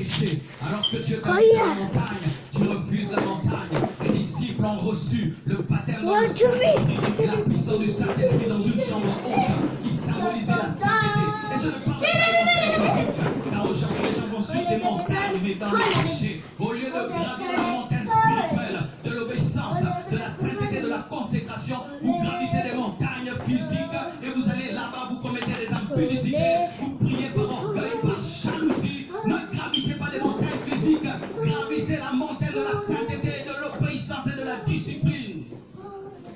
péché. Alors que Dieu t'a mis dans la montagne, tu refuses la montagne. Les disciples ont reçu le baptême dans le Saint-Esprit et la puissance du Saint-Esprit dans une chambre haute qui symbolisait la sainteté. Et je ne parle pas de montagne physique, car aujourd'hui les gens vont sur des montagnes, mais dans le péché. Au lieu de gravir la montagne spirituelle, de l'obéissance, de la sainteté, de la consécration, vous gravissez des montagnes physiques et vous allez là-bas, vous commettez des impudicités, vous priez par orgueil, par jalousie. Ne gravissez pas des montagnes physiques, gravissez la montagne de la sainteté, de l'obéissance et de la discipline.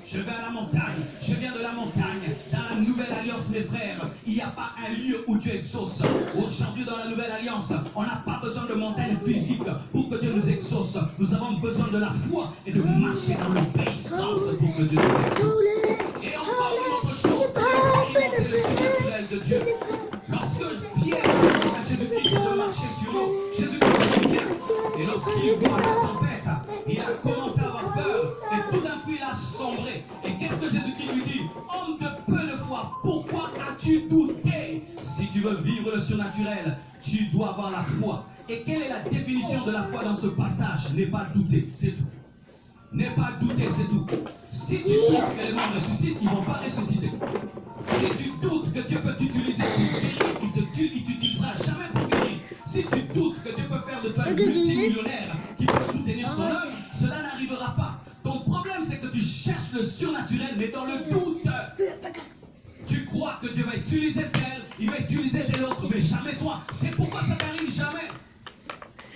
Je vais à la montagne, je viens de la montagne. Dans la nouvelle alliance, mes frères, il n'y a pas un lieu où Dieu exauce. Aujourd'hui, dans la nouvelle alliance, on n'a pas besoin de montagne physique pour que Dieu nous exauce. Nous avons besoin de la foi et de marcher dans l'obéissance pour que Dieu nous exauce. Et encore une autre chose, pour expérimenter le surnaturel de Dieu. Lorsque Pierre demande à Jésus-Christ de marcher sur l'eau, Jésus-Christ vient. Et lorsqu'il voit la tempête, il a commencé à avoir peur. Et tout d'un coup, il a sombré. Et qu'est-ce que Jésus-Christ lui dit? Homme de peu de foi, pourquoi as-tu douté? Si tu veux vivre le surnaturel, tu dois avoir la foi. Et quelle est la définition de la foi dans ce passage? N'est pas douter, c'est tout. N'est pas douter, c'est tout. Si tu doutes que les morts ressuscitent, ils ne vont pas ressusciter. Si tu doutes que Dieu peut t'utiliser pour guérir, il t'utilisera jamais pour guérir. Si tu doutes que Dieu peut faire de toi un multimillionnaire qui peut soutenir son œuvre, cela n'arrivera pas. Ton problème, c'est que tu cherches le surnaturel, mais dans le doute. Tu crois que Dieu va utiliser tel, il va utiliser tel autre, mais jamais toi. C'est pourquoi ça n'arrive jamais.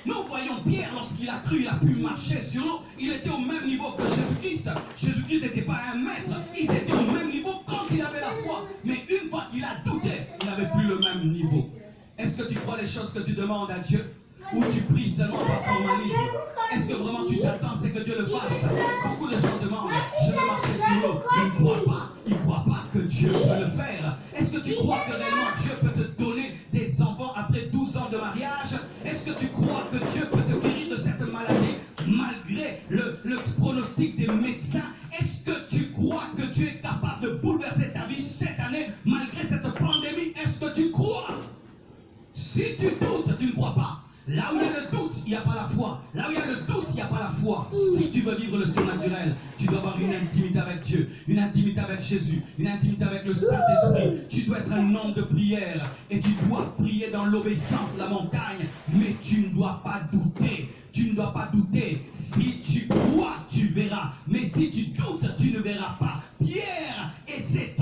Nous voyons Pierre, lorsqu'il a cru, il a pu marcher sur l'eau. Il était au même niveau que Jésus-Christ. Jésus-Christ n'était pas un maître. Ils étaient au même niveau quand il avait la foi. Mais une fois qu'il a douté, il n'avait plus le même niveau. Est-ce que tu crois les choses que tu demandes à Dieu? Ou tu pries seulement par formalisme? Est-ce que vraiment tu t'attends, c'est que Dieu le fasse? Beaucoup de gens demandent, je vais marcher sur l'eau. Ils ne croient pas. Ils ne croient pas que Dieu peut le faire. Est-ce que tu crois que réellement Dieu peut te donner des enfants après 12 ans de mariage? Est-ce que tu crois que Dieu peut te guérir de cette maladie malgré le pronostic des médecins? Est-ce que tu crois que Dieu est capable de bouleverser ta vie cette année malgré cette pandémie? Est-ce que tu crois? Si tu doutes, tu ne crois pas. Là où il y a le doute, il n'y a pas la foi. Là où il y a le doute, il n'y a pas la foi. Si tu veux vivre le surnaturel, tu dois avoir une intimité avec Dieu, une intimité avec Jésus, une intimité avec le Saint-Esprit. Tu dois être un homme de prière et tu dois prier dans l'obéissance, la montagne, mais tu ne dois pas douter. Tu ne dois pas douter. Si tu crois, tu verras. Mais si tu doutes, tu ne verras pas. Pierre s'est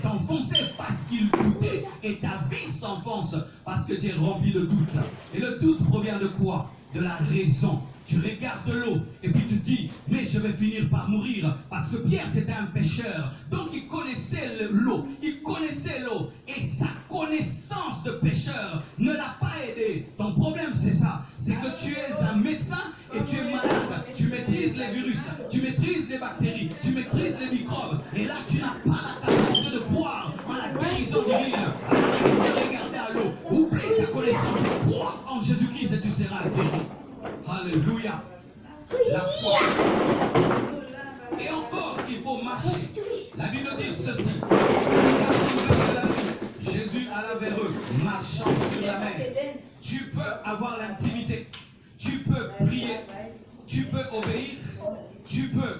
enfoncé parce qu'il doutait. Et ta vie s'enfonce parce que tu es rempli de doute. Et le doute provient de quoi? De la raison. Tu regardes l'eau et puis tu te dis, mais je vais finir par mourir. Parce que Pierre, c'était un pécheur. Donc il connaissait l'eau. Il connaissait l'eau. Et sa connaissance de pécheur ne l'a pas aidé. Ton problème, c'est ça. C'est que tu es un médecin et tu es malade. Tu maîtrises les virus. Tu maîtrises les bactéries. Tu maîtrises les microbes. Et là, tu n'as pas la capacité de croire en la guérison divine. Alors, regarder à l'eau. Oublie ta connaissance. Crois en Jésus-Christ et tu seras guéri. Alléluia. La foi. Et encore, il faut marcher. La Bible dit ceci. Jésus alla vers eux, marchant sur la mer. Tu peux avoir l'intimité. Tu peux prier. Tu peux obéir. Tu peux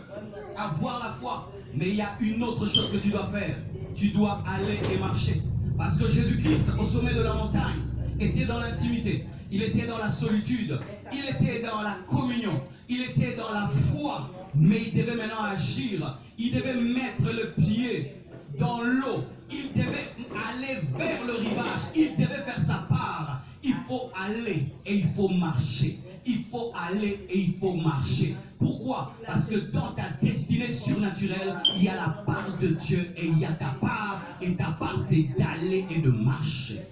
avoir la foi. Mais il y a une autre chose que tu dois faire. Tu dois aller et marcher. Parce que Jésus-Christ, au sommet de la montagne, était dans l'intimité. Il était dans la solitude, il était dans la communion, il était dans la foi, mais il devait maintenant agir, il devait mettre le pied dans l'eau, il devait aller vers le rivage, il devait faire sa part. Il faut aller et il faut marcher. Il faut aller et il faut marcher. Pourquoi? Parce que dans ta destinée surnaturelle, il y a la part de Dieu et il y a ta part. Et ta part, c'est d'aller et de marcher.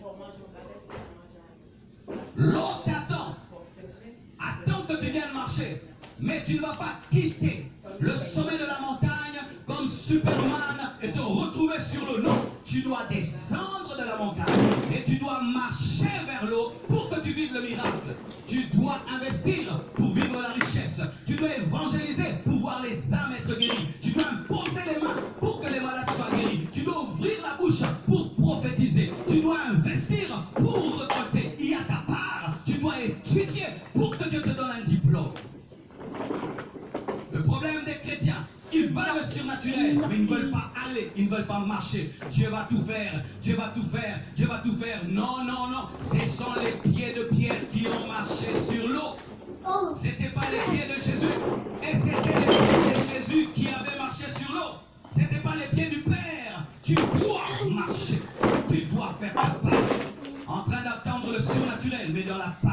L'eau t'attend. Attends que tu viennes marcher. Mais tu ne vas pas quitter le sommet de la montagne comme Superman et te retrouver sur l'eau. Non, tu dois descendre de la montagne et tu dois marcher vers l'eau pour que tu vives le miracle. Tu dois investir pour vivre la richesse. Tu dois évangéliser pour voir les âmes être guéries. Tu dois imposer les mains pour que les malades soient guéris. Tu dois ouvrir la bouche pour prophétiser. Tu dois investir pour récolter. Il y a ta part. Tu dois étudier pour que Dieu te donne un diplôme. Le problème des chrétiens, ils veulent le surnaturel, mais ils ne veulent pas aller, ils ne veulent pas marcher. Dieu va tout faire, Dieu va tout faire, Dieu va tout faire. Non, non, non, ce sont les pieds de Pierre qui ont marché sur l'eau. C'était pas les pieds de Jésus, et c'était les pieds de Jésus qui avaient marché sur l'eau. C'était pas les pieds du Père. Tu dois marcher, tu dois faire ta part. En train d'attendre le surnaturel, mais dans la part